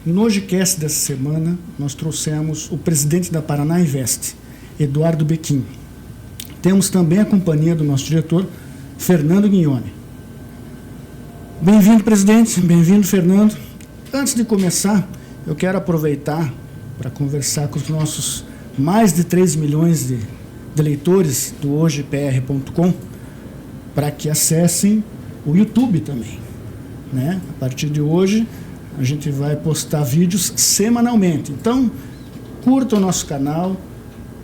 No HojeCast dessa semana, nós trouxemos o presidente da Paraná Invest, Eduardo Becquim. Temos também a companhia do nosso diretor, Fernando Guignoni. Bem-vindo, presidente. Bem-vindo, Fernando. Antes de começar, eu quero aproveitar para conversar com os nossos mais de 3 milhões de leitores do hojepr.com para que acessem o YouTube também, né? A partir de hoje, a gente vai postar vídeos semanalmente. Então, curta o nosso canal,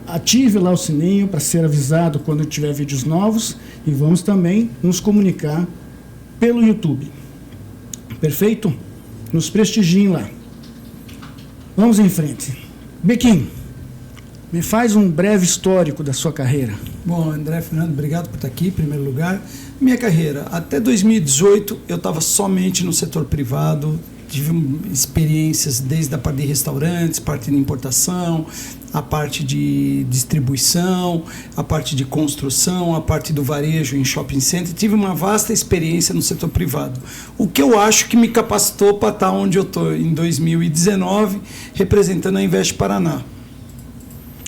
ative lá o sininho para ser avisado quando tiver vídeos novos e vamos também nos comunicar pelo YouTube. Perfeito? Nos prestigiem lá. Vamos em frente. Becquim, me faz um breve histórico da sua carreira. Bom, André, Fernando, obrigado por estar aqui, em primeiro lugar. Minha carreira, até 2018, eu estava somente no setor privado, tive experiências desde a parte de restaurantes, parte de importação, a parte de distribuição, a parte de construção, a parte do varejo em shopping center. Tive uma vasta experiência no setor privado, o que eu acho que me capacitou para estar onde eu estou em 2019, representando a Invest Paraná.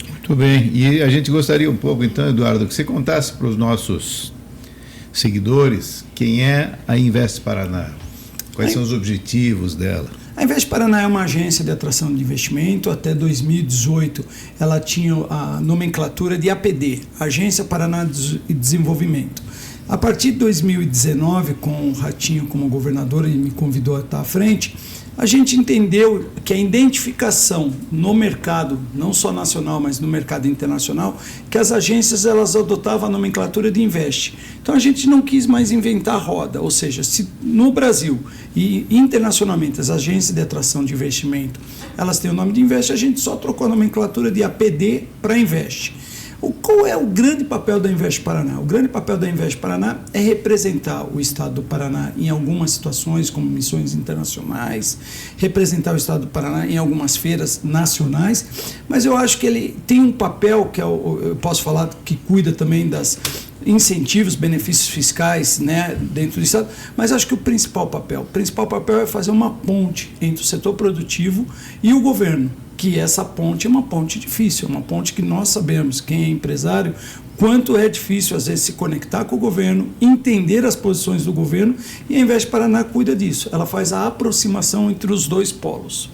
Muito bem, e a gente gostaria um pouco, então, Eduardo, que você contasse para os nossos seguidores quem é a Invest Paraná, quais são os objetivos dela. A Invest Paraná é uma agência de atração de investimento. Até 2018 ela tinha a nomenclatura de APD, Agência Paraná de Desenvolvimento. A partir de 2019, com o Ratinho como governador, ele me convidou a estar à frente, a gente entendeu que a identificação no mercado, não só nacional, mas no mercado internacional, que as agências elas adotavam a nomenclatura de Invest. Então a gente não quis mais inventar a roda, ou seja, se no Brasil e internacionalmente as agências de atração de investimento elas têm o nome de Invest, a gente só trocou a nomenclatura de APD para Invest. Qual é o grande papel da Invest Paraná? O grande papel da Invest Paraná é representar o Estado do Paraná em algumas situações, como missões internacionais, representar o Estado do Paraná em algumas feiras nacionais, mas eu acho que ele tem um papel que eu posso falar que cuida também das incentivos, benefícios fiscais, né, dentro do Estado, mas acho que o principal papel é fazer uma ponte entre o setor produtivo e o governo, que essa ponte é uma ponte difícil, uma ponte que nós sabemos, quem é empresário, quanto é difícil às vezes se conectar com o governo, entender as posições do governo, e a Invest Paraná cuida disso, ela faz a aproximação entre os dois polos.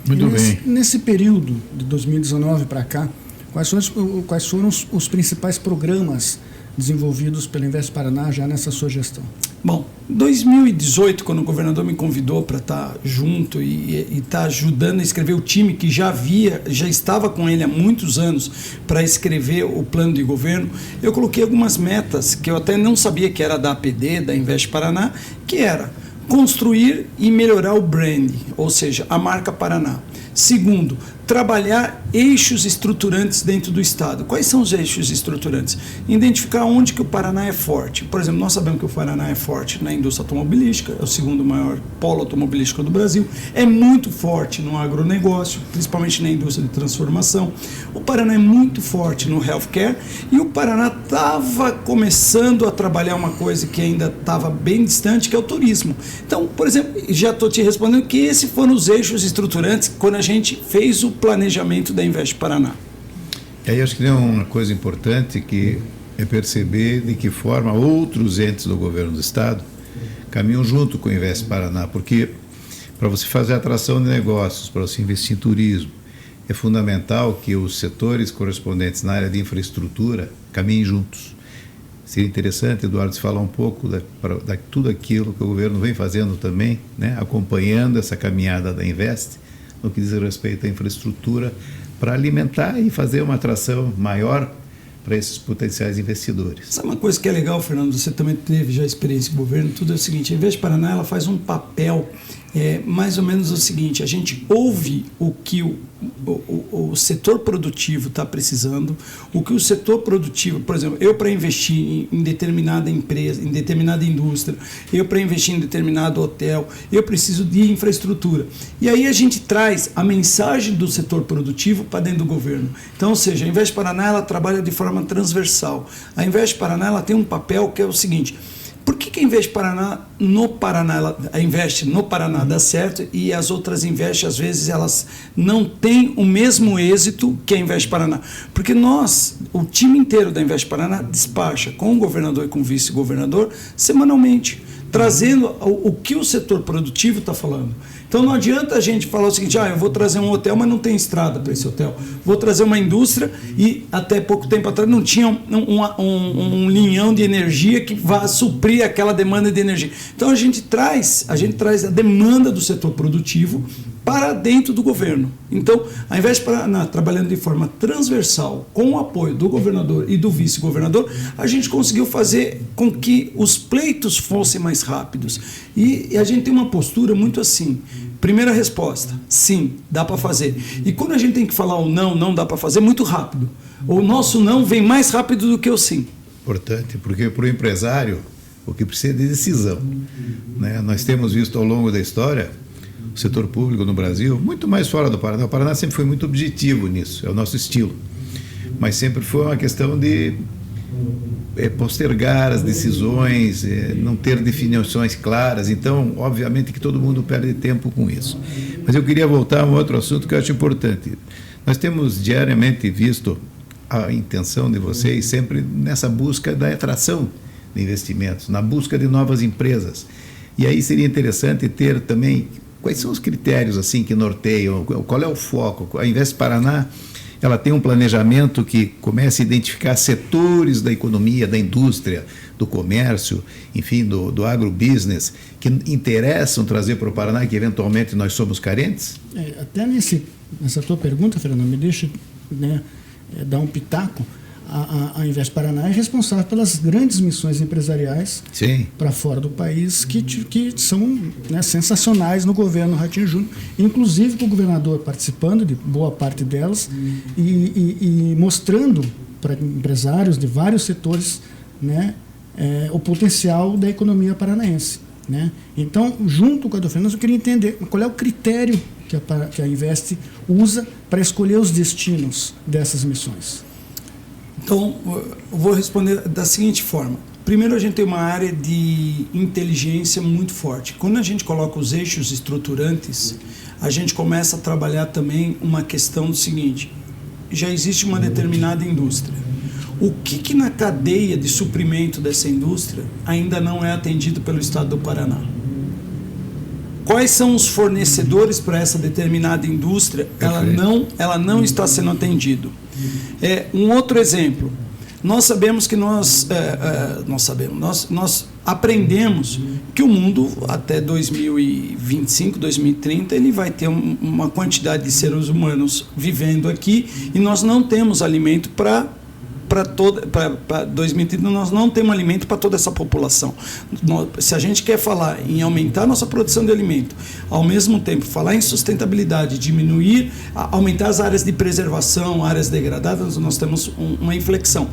Muito bem. Nesse período de 2019 para cá, quais foram os principais programas desenvolvidos pela Invest Paraná já nessa sua gestão? Bom, em 2018, quando o governador me convidou para estar junto e estar ajudando a escrever o time que já estava com ele há muitos anos para escrever o plano de governo, eu coloquei algumas metas que eu até não sabia que era da APD, da Invest Paraná, que era construir e melhorar o brand, ou seja, a marca Paraná. Segundo, trabalhar eixos estruturantes dentro do Estado. Quais são os eixos estruturantes? Identificar onde que o Paraná é forte. Por exemplo, nós sabemos que o Paraná é forte na indústria automobilística, é o segundo maior polo automobilístico do Brasil, é muito forte no agronegócio, principalmente na indústria de transformação. O Paraná é muito forte no healthcare e o Paraná estava começando a trabalhar uma coisa que ainda estava bem distante, que é o turismo. Então, por exemplo, já estou te respondendo que esses foram os eixos estruturantes quando a gente fez o planejamento da Invest Paraná. E aí acho que tem uma coisa importante que é perceber de que forma outros entes do governo do Estado caminham junto com o Invest Paraná, porque para você fazer atração de negócios, para você investir em turismo, é fundamental que os setores correspondentes na área de infraestrutura caminhem juntos. Seria interessante, Eduardo, se falar um pouco de tudo aquilo que o governo vem fazendo também, né, acompanhando essa caminhada da Invest, no que diz respeito à infraestrutura, para alimentar e fazer uma atração maior para esses potenciais investidores. Sabe uma coisa que é legal, Fernando? Você também teve já experiência em governo, tudo é o seguinte, a Invest Paraná ela faz um papel mais ou menos o seguinte, a gente ouve o que o setor produtivo está precisando, o que o setor produtivo, por exemplo, eu para investir em determinada empresa, em determinada indústria, eu para investir em determinado hotel, eu preciso de infraestrutura. E aí a gente traz a mensagem do setor produtivo para dentro do governo. Então, ou seja, a Invest Paraná ela trabalha de forma transversal. A Invest Paraná ela tem um papel que é o seguinte, Por que a Invest Paraná no Paraná, ela investe no Paraná dá certo e as outras investem, às vezes, elas não têm o mesmo êxito que a Invest Paraná? Porque o time inteiro da Invest Paraná despacha com o governador e com o vice-governador semanalmente, trazendo o que o setor produtivo está falando. Então não adianta a gente falar o seguinte, eu vou trazer um hotel, mas não tem estrada para esse hotel. Vou trazer uma indústria e até pouco tempo atrás não tinha um linhão de energia que vá suprir aquela demanda de energia. Então a gente traz a demanda do setor produtivo para dentro do governo. Então, ao invés de trabalhando de forma transversal, com o apoio do governador e do vice-governador, a gente conseguiu fazer com que os pleitos fossem mais rápidos. E a gente tem uma postura muito assim. Primeira resposta, sim, dá para fazer. E quando a gente tem que falar o não dá para fazer, muito rápido. O nosso não vem mais rápido do que o sim. Importante, porque para o empresário, o que precisa é de decisão. Né? Nós temos visto ao longo da história o setor público no Brasil, muito mais fora do Paraná. O Paraná sempre foi muito objetivo nisso, é o nosso estilo. Mas sempre foi uma questão de postergar as decisões, não ter definições claras. Então, obviamente que todo mundo perde tempo com isso. Mas eu queria voltar a um outro assunto que eu acho importante. Nós temos diariamente visto a intenção de vocês sempre nessa busca da atração de investimentos, na busca de novas empresas. E aí seria interessante ter também quais são os critérios assim que norteiam, qual é o foco. A Invest Paraná, ela tem um planejamento que começa a identificar setores da economia, da indústria, do comércio, enfim, do agrobusiness, que interessam trazer para o Paraná e que eventualmente nós somos carentes? Até nessa tua pergunta, Fernando, me deixa dar um pitaco. A Invest Paraná é responsável pelas grandes missões empresariais para fora do país que são sensacionais no governo Ratinho Júnior, inclusive com o governador participando de boa parte delas e mostrando para empresários de vários setores o potencial da economia paranaense. Então, junto com a do Fernando, eu queria entender qual é o critério que a Invest usa para escolher os destinos dessas missões. Então, eu vou responder da seguinte forma. Primeiro, a gente tem uma área de inteligência muito forte. Quando a gente coloca os eixos estruturantes, a gente começa a trabalhar também uma questão do seguinte: já existe uma determinada indústria. O que na cadeia de suprimento dessa indústria ainda não é atendido pelo Estado do Paraná? Quais são os fornecedores para essa determinada indústria? Ela não está sendo atendido. Um outro exemplo. Nós sabemos que nós aprendemos que o mundo até 2025, 2030, ele vai ter uma quantidade de seres humanos vivendo aqui e nós não temos alimento para 2030, nós não temos alimento para toda essa população. Se a gente quer falar em aumentar nossa produção de alimento, ao mesmo tempo falar em sustentabilidade, diminuir, aumentar as áreas de preservação, áreas degradadas, nós temos uma inflexão.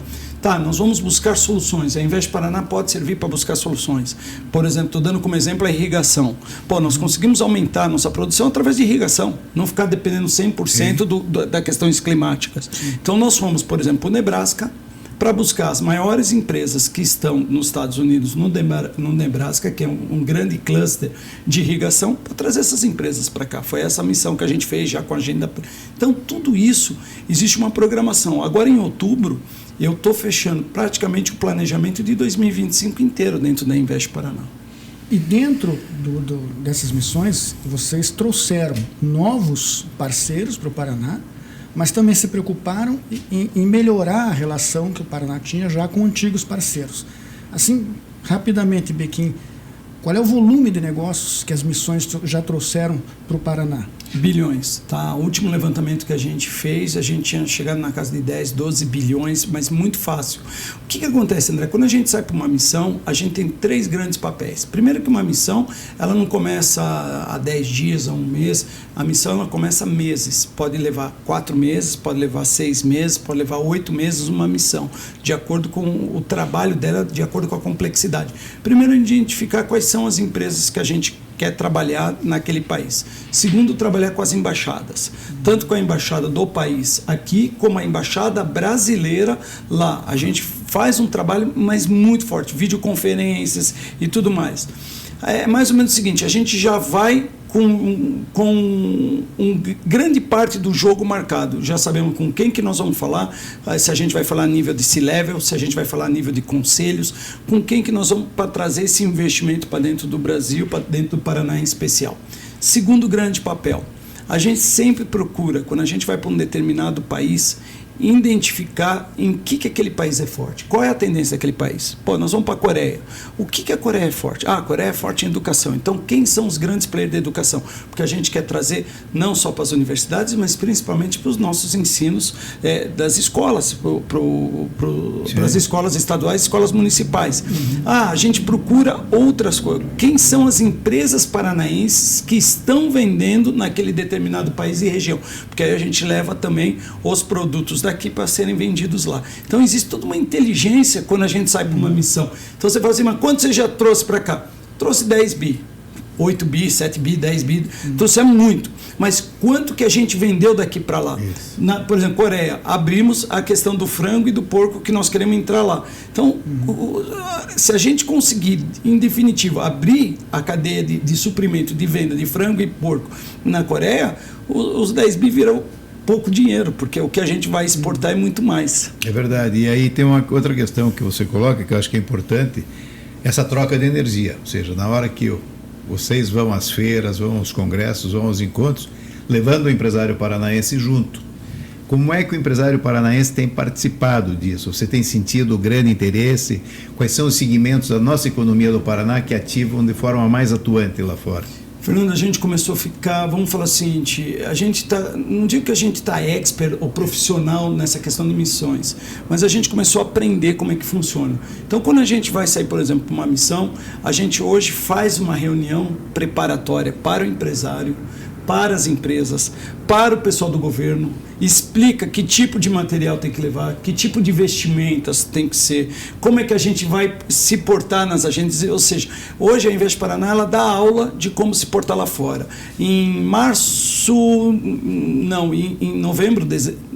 Nós vamos buscar soluções. A Invest Paraná pode servir para buscar soluções. Por exemplo, estou dando como exemplo a irrigação. Nós conseguimos aumentar a nossa produção através de irrigação, não ficar dependendo 100% das questões climáticas. Então, nós fomos, por exemplo, para o Nebraska, para buscar as maiores empresas que estão nos Estados Unidos, no Nebraska, que é um grande cluster de irrigação, para trazer essas empresas para cá. Foi essa a missão que a gente fez já com a agenda. Então, tudo isso, existe uma programação. Agora, em outubro, eu estou fechando praticamente o planejamento de 2025 inteiro dentro da Invest Paraná. E dentro dessas missões, vocês trouxeram novos parceiros para o Paraná, mas também se preocuparam em melhorar a relação que o Paraná tinha já com antigos parceiros. Assim, rapidamente, Bequim, qual é o volume de negócios que as missões já trouxeram para o Paraná? Bilhões. O último levantamento que a gente fez, a gente tinha chegado na casa de 10, 12 bilhões, mas muito fácil. O que acontece, André? Quando a gente sai para uma missão, a gente tem 3 grandes papéis. Primeiro que uma missão, ela não começa há 10 dias, a um mês. A missão, ela começa meses. Pode levar 4 meses, pode levar 6 meses, pode levar 8 meses uma missão, de acordo com o trabalho dela, de acordo com a complexidade. Primeiro, identificar quais são as empresas que a gente quer trabalhar naquele país. Segundo, trabalhar com as embaixadas, tanto com a embaixada do país aqui, como a embaixada brasileira lá. A gente faz um trabalho, mas muito forte, videoconferências e tudo mais. É mais ou menos o seguinte, a gente já vai com grande parte do jogo marcado. Já sabemos com quem que nós vamos falar, se a gente vai falar a nível de C-Level, se a gente vai falar a nível de conselhos, com quem que nós vamos para trazer esse investimento para dentro do Brasil, para dentro do Paraná em especial. Segundo grande papel, a gente sempre procura, quando a gente vai para um determinado país, identificar em que aquele país é forte. Qual é a tendência daquele país? Pô, nós vamos para a Coreia. O que a Coreia é forte? Ah, a Coreia é forte em educação. Então, quem são os grandes players da educação? Porque a gente quer trazer não só para as universidades, mas principalmente para os nossos ensinos das escolas, para as escolas estaduais, escolas municipais. Ah, a gente procura outras coisas. Quem são as empresas paranaenses que estão vendendo naquele determinado país e região? Porque aí a gente leva também os produtos daqui para serem vendidos lá. Então existe toda uma inteligência quando a gente sai para uma missão. Então você fala assim, mas quanto você já trouxe para cá? Trouxe 10 bi, 8 bi, 7 bi, 10 bi, trouxemos muito. Mas quanto que a gente vendeu daqui para lá? Por exemplo, Coreia, abrimos a questão do frango e do porco que nós queremos entrar lá. Então, se a gente conseguir, em definitivo, abrir a cadeia de suprimento, de venda de frango e porco na Coreia, os 10 bi viram pouco dinheiro, porque o que a gente vai exportar é muito mais. É verdade. E aí tem uma outra questão que você coloca, que eu acho que é importante, essa troca de energia. Ou seja, na hora que vocês vão às feiras, vão aos congressos, vão aos encontros, levando o empresário paranaense junto. Como é que o empresário paranaense tem participado disso? Você tem sentido grande interesse? Quais são os segmentos da nossa economia do Paraná que ativam de forma mais atuante lá fora? Fernando, a gente começou a ficar, vamos falar o seguinte, a gente está, não digo que a gente está expert ou profissional nessa questão de missões, mas a gente começou a aprender como é que funciona. Então, quando a gente vai sair, por exemplo, para uma missão, a gente hoje faz uma reunião preparatória para o empresário, para as empresas, para o pessoal do governo, explica que tipo de material tem que levar, que tipo de vestimentas tem que ser, como é que a gente vai se portar nas agendas, ou seja, hoje a Invest Paraná ela dá aula de como se portar lá fora. Em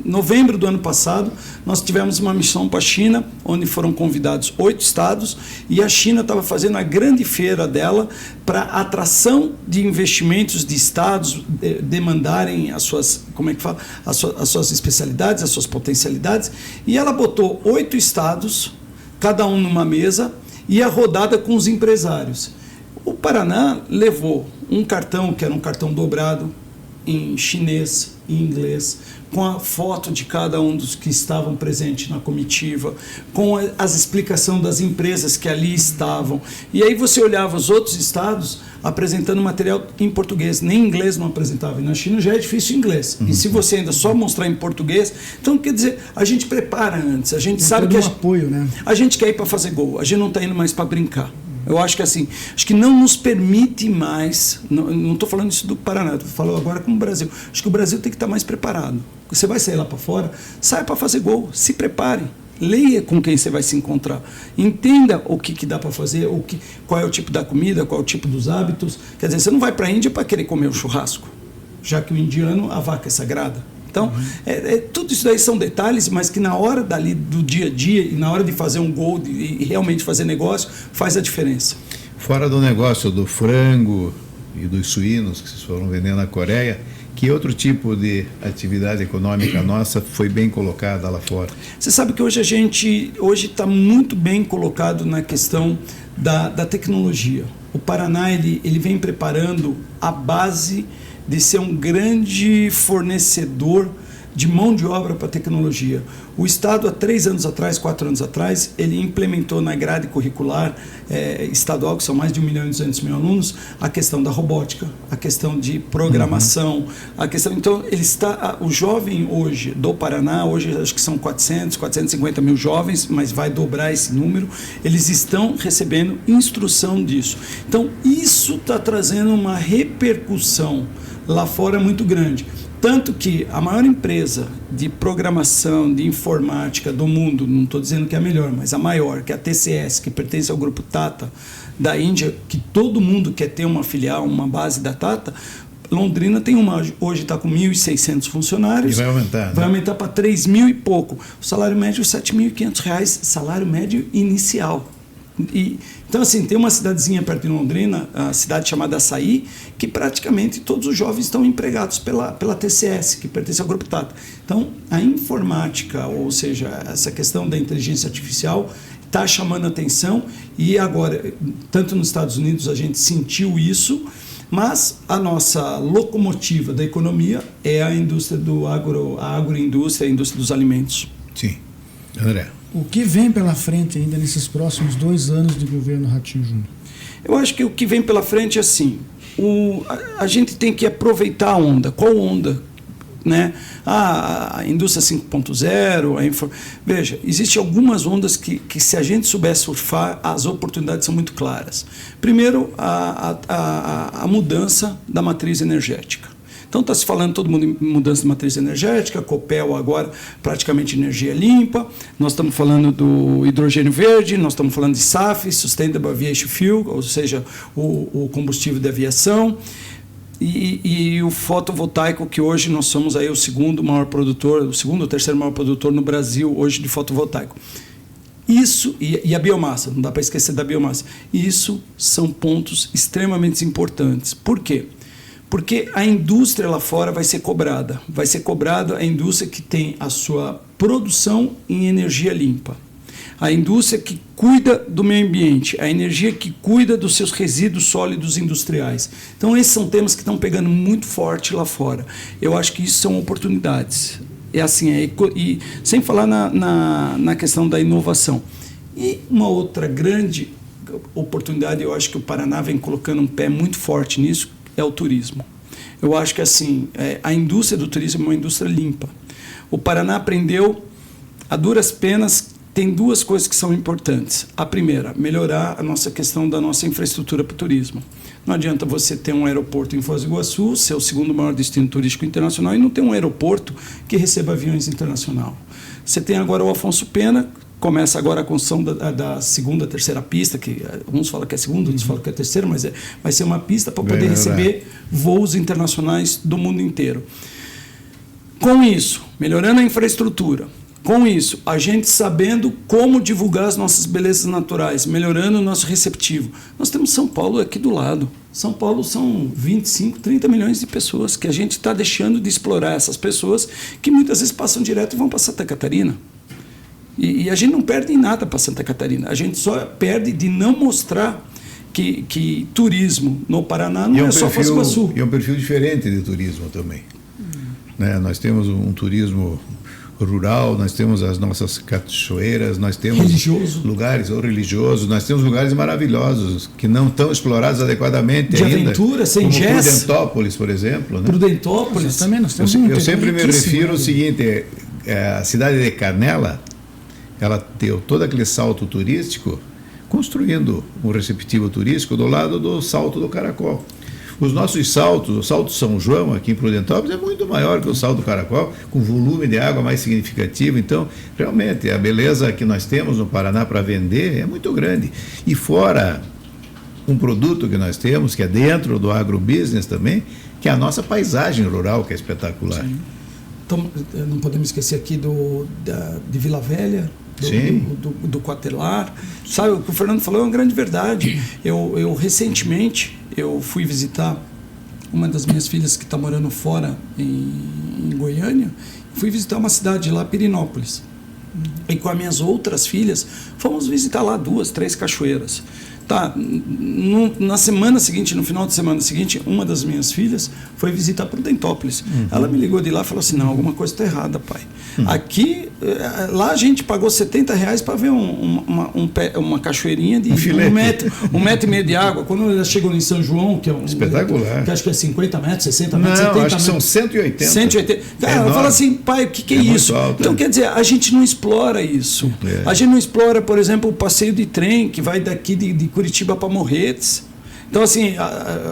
novembro do ano passado, nós tivemos uma missão para a China, onde foram convidados 8 estados, e a China estava fazendo a grande feira dela para atração de investimentos de estados demandarem as suas, como é que fala, as suas especialidades, as suas potencialidades, e ela botou 8 estados, cada um numa mesa, e a rodada com os empresários. O Paraná levou um cartão, que era um cartão dobrado, em chinês e inglês, com a foto de cada um dos que estavam presentes na comitiva, com as explicações das empresas que ali estavam. E aí você olhava os outros estados apresentando material em português, nem inglês não apresentava. E na China já é difícil inglês. E se você ainda só mostrar em português, então quer dizer, a gente prepara antes, a gente sabe que apoio, né? A gente quer ir para fazer gol, a gente não está indo mais para brincar. Eu acho que assim, acho que não nos permite mais, não estou falando isso do Paraná, estou falando agora com o Brasil. Acho que o Brasil tem que estar mais preparado. Você vai sair lá para fora, saia para fazer gol, se prepare, leia com quem você vai se encontrar, entenda o que dá para fazer, qual é o tipo da comida, qual é o tipo dos hábitos. Quer dizer, você não vai para a Índia para querer comer o churrasco, já que o indiano, a vaca é sagrada. Então, tudo isso daí são detalhes, mas que na hora dali do dia a dia e na hora de fazer um gol e realmente fazer negócio, faz a diferença. Fora do negócio do frango e dos suínos que vocês foram vendendo na Coreia, que outro tipo de atividade econômica nossa foi bem colocada lá fora? Você sabe que hoje a gente está muito bem colocado na questão da tecnologia. O Paraná ele vem preparando a base de ser um grande fornecedor de mão de obra para a tecnologia. O Estado, há 3 anos atrás, 4 anos atrás, ele implementou na grade curricular estadual, que são mais de 1.200.000 alunos, a questão da robótica, a questão de programação, a questão... Então, o jovem hoje do Paraná, hoje acho que são 450 mil jovens, mas vai dobrar esse número, eles estão recebendo instrução disso. Então, isso está trazendo uma repercussão lá fora muito grande. Tanto que a maior empresa de programação, de informática do mundo, não estou dizendo que é a melhor, mas a maior, que é a TCS, que pertence ao grupo Tata da Índia, que todo mundo quer ter uma filial, uma base da Tata, Londrina tem uma, hoje está com 1.600 funcionários. E vai aumentar, né? Vai aumentar para 3.000 e pouco. O salário médio é R$ 7.500, salário médio inicial. Então, assim, tem uma cidadezinha perto de Londrina, a cidade chamada Açaí, que praticamente todos os jovens estão empregados pela TCS, que pertence ao Grupo Tata. Então, a informática, ou seja, essa questão da inteligência artificial, está chamando a atenção, e agora, tanto nos Estados Unidos a gente sentiu isso, mas a nossa locomotiva da economia é a indústria a agroindústria, a indústria dos alimentos. Sim. André. O que vem pela frente ainda nesses próximos 2 anos de governo Ratinho Júnior? Eu acho que o que vem pela frente é assim, a gente tem que aproveitar a onda. Qual onda? Né? A indústria 5.0, veja, existem algumas ondas que se a gente souber surfar, as oportunidades são muito claras. Primeiro, a mudança da matriz energética. Então está se falando todo mundo em mudança de matriz energética, Copel agora praticamente energia limpa, nós estamos falando do hidrogênio verde, nós estamos falando de SAF, Sustainable Aviation Fuel, ou seja, o combustível de aviação, e o fotovoltaico, que hoje nós somos aí o segundo ou terceiro maior produtor no Brasil hoje de fotovoltaico. Isso, e a biomassa, não dá para esquecer da biomassa. Isso são pontos extremamente importantes. Por quê? Porque a indústria lá fora vai ser cobrada. Vai ser cobrada a indústria que tem a sua produção em energia limpa. A indústria que cuida do meio ambiente, a energia que cuida dos seus resíduos sólidos industriais. Então, esses são temas que estão pegando muito forte lá fora. Eu acho que isso são oportunidades. É assim, e sem falar na questão da inovação. E uma outra grande oportunidade, eu acho que o Paraná vem colocando um pé muito forte nisso, é o turismo. Eu acho que assim, a indústria do turismo é uma indústria limpa. O Paraná aprendeu, a duras penas, tem 2 coisas que são importantes. A primeira, melhorar a nossa questão da nossa infraestrutura para o turismo. Não adianta você ter um aeroporto em Foz do Iguaçu, ser o segundo maior destino turístico internacional, e não ter um aeroporto que receba aviões internacionais. Você tem agora o Afonso Pena, começa agora a construção da segunda, terceira pista, que uns falam que é segunda, outros falam que é terceira, mas vai ser uma pista para poder receber voos internacionais do mundo inteiro. Com isso, melhorando a infraestrutura, com isso, a gente sabendo como divulgar as nossas belezas naturais, melhorando o nosso receptivo. Nós temos São Paulo aqui do lado. São Paulo são 25, 30 milhões de pessoas que a gente está deixando de explorar essas pessoas que muitas vezes passam direto e vão para Santa Catarina. E a gente não perde em nada para Santa Catarina. A gente só perde de não mostrar que turismo no Paraná não é só Foz do Iguaçu. E é um perfil diferente de turismo também. Né? Nós temos um turismo rural, nós temos as nossas cachoeiras, nós temos lugares religiosos, nós temos lugares maravilhosos que não estão explorados adequadamente de ainda. De aventura, sem como Jess. Prudentópolis, por exemplo. Né? Prudentópolis. Também nós temos eu sempre me refiro ao seguinte, a cidade de Canela, ela deu todo aquele salto turístico construindo um receptivo turístico do lado do Salto do Caracol. Os nossos saltos, o Salto São João aqui em Prudentópolis é muito maior que o Salto do Caracol, com volume de água mais significativo. Então, realmente, a beleza que nós temos no Paraná para vender é muito grande. E fora um produto que nós temos, que é dentro do agrobusiness também, que é a nossa paisagem rural, que é espetacular. Sim. Então, não podemos esquecer aqui de Vila Velha, do Quatelar. Sabe, o que o Fernando falou é uma grande verdade. Eu recentemente fui visitar uma das minhas filhas que está morando fora em Goiânia. Fui visitar uma cidade lá, Pirinópolis. E com as minhas outras filhas, fomos visitar lá 2, 3 cachoeiras. Tá, na semana seguinte, no final de semana seguinte, uma das minhas filhas foi visitar Prudentópolis. Ela me ligou de lá e falou assim, não, alguma coisa está errada, pai. Aqui, lá a gente pagou R$70 para ver uma cachoeirinha de 1,5 metro de água. Quando elas chegam em São João, que é espetacular, que acho que é 50 metros, 60 metros, não, 70 acho metros. Que são 180. 180. Cara, ela fala assim, pai, o que é isso? Alto, então, quer dizer, a gente não explora isso. A gente não explora, por exemplo, o passeio de trem que vai daqui de Curitiba para Morretes. Então, assim,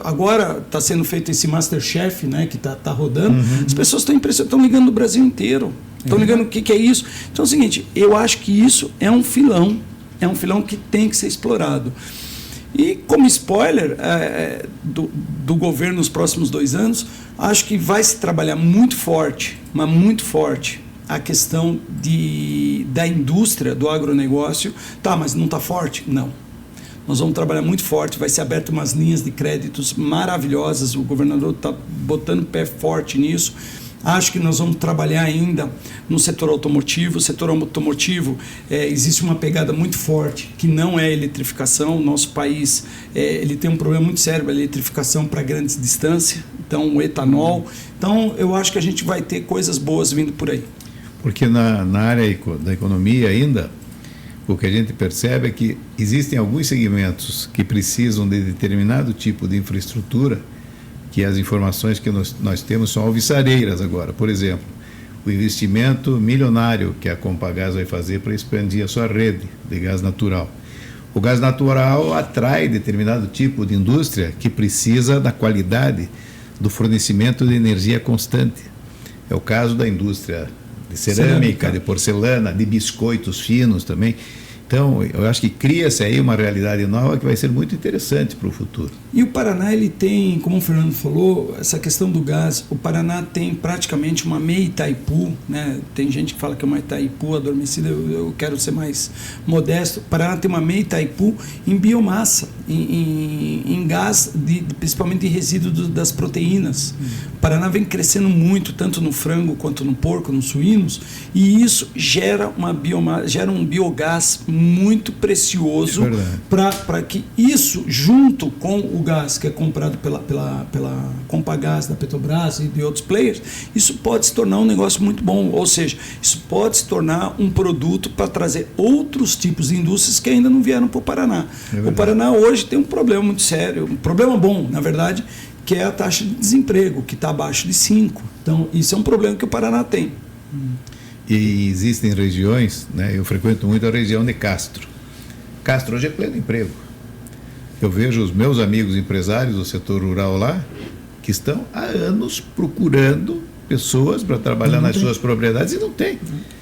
agora está sendo feito esse Masterchef, né, que tá rodando. As pessoas estão impressionadas, estão ligando no Brasil inteiro. Estão ligando o que é isso. Então, é o seguinte, eu acho que isso é um filão que tem que ser explorado. E como spoiler do governo nos próximos 2 anos, acho que vai se trabalhar muito forte, mas muito forte, a questão da indústria, do agronegócio. Tá, mas não está forte? Não. Nós vamos trabalhar muito forte, vai ser aberto umas linhas de créditos maravilhosas, o governador está botando o pé forte nisso. Acho que nós vamos trabalhar ainda no setor automotivo. O setor automotivo, existe uma pegada muito forte, que não é a eletrificação. O nosso país ele tem um problema muito sério, a eletrificação para grandes distâncias, então o etanol. Então, eu acho que a gente vai ter coisas boas vindo por aí. Porque na área da economia ainda, o que a gente percebe é que existem alguns segmentos que precisam de determinado tipo de infraestrutura, que as informações que nós temos são alvissareiras agora. Por exemplo, o investimento milionário que a Compagás vai fazer para expandir a sua rede de gás natural. O gás natural atrai determinado tipo de indústria que precisa da qualidade do fornecimento de energia constante. É o caso da indústria de cerâmica, de porcelana, de biscoitos finos também. Então, eu acho que cria-se aí uma realidade nova que vai ser muito interessante para o futuro. E o Paraná, ele tem, como o Fernando falou, essa questão do gás. O Paraná tem praticamente uma meia Itaipu, né? Tem gente que fala que é uma Itaipu adormecida, eu quero ser mais modesto. O Paraná tem uma meia Itaipu em biomassa, em gás, principalmente de resíduo das proteínas. O Paraná vem crescendo muito, tanto no frango quanto no porco, nos suínos, e isso gera um biogás muito precioso para que isso, junto com o gás que é comprado pela Compagás, da Petrobras e de outros players, isso pode se tornar um negócio muito bom. Ou seja, isso pode se tornar um produto para trazer outros tipos de indústrias que ainda não vieram para o Paraná. O Paraná hoje tem um problema muito sério, um problema bom, na verdade, que é a taxa de desemprego, que está abaixo de 5. Então, isso é um problema que o Paraná tem. E existem regiões, né? Eu frequento muito a região de Castro. Castro hoje é pleno emprego. Eu vejo os meus amigos empresários do setor rural lá, que estão há anos procurando pessoas para trabalhar nas suas propriedades e não tem.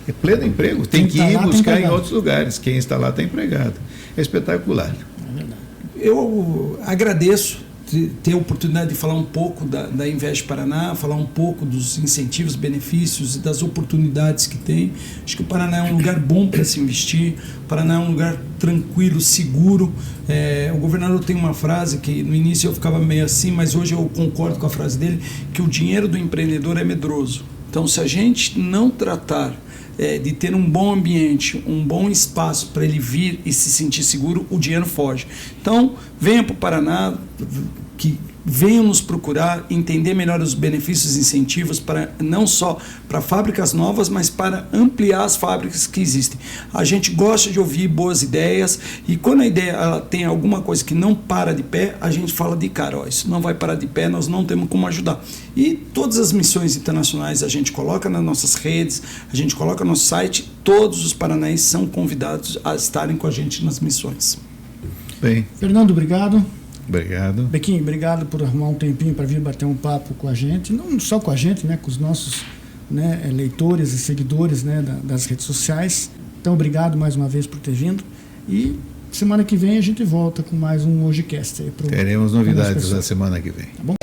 É pleno emprego. Tem que ir buscar em outros lugares. Quem está lá está empregado. É espetacular. É verdade. Eu agradeço ter a oportunidade de falar um pouco da Invest Paraná, falar um pouco dos incentivos, benefícios e das oportunidades que tem. Acho que o Paraná é um lugar bom para se investir, o Paraná é um lugar tranquilo, seguro. O governador tem uma frase que no início eu ficava meio assim, mas hoje eu concordo com a frase dele, que o dinheiro do empreendedor é medroso. Então, se a gente não tratar de ter um bom ambiente, um bom espaço para ele vir e se sentir seguro, o dinheiro foge. Então, venha para o Paraná, que venham nos procurar, entender melhor os benefícios e incentivos, não só para fábricas novas, mas para ampliar as fábricas que existem. A gente gosta de ouvir boas ideias, e quando a ideia ela tem alguma coisa que não para de pé, a gente fala de cara, isso não vai parar de pé, nós não temos como ajudar. E todas as missões internacionais a gente coloca nas nossas redes, a gente coloca no site, todos os paranaenses são convidados a estarem com a gente nas missões. Bem. Fernando, obrigado. Obrigado. Bequinho, obrigado por arrumar um tempinho para vir bater um papo com a gente, não só com a gente, né, com os nossos, né, leitores e seguidores, né, das redes sociais. Então, obrigado mais uma vez por ter vindo, e semana que vem a gente volta com mais um HojeCast. Teremos novidades na semana que vem. Tá bom?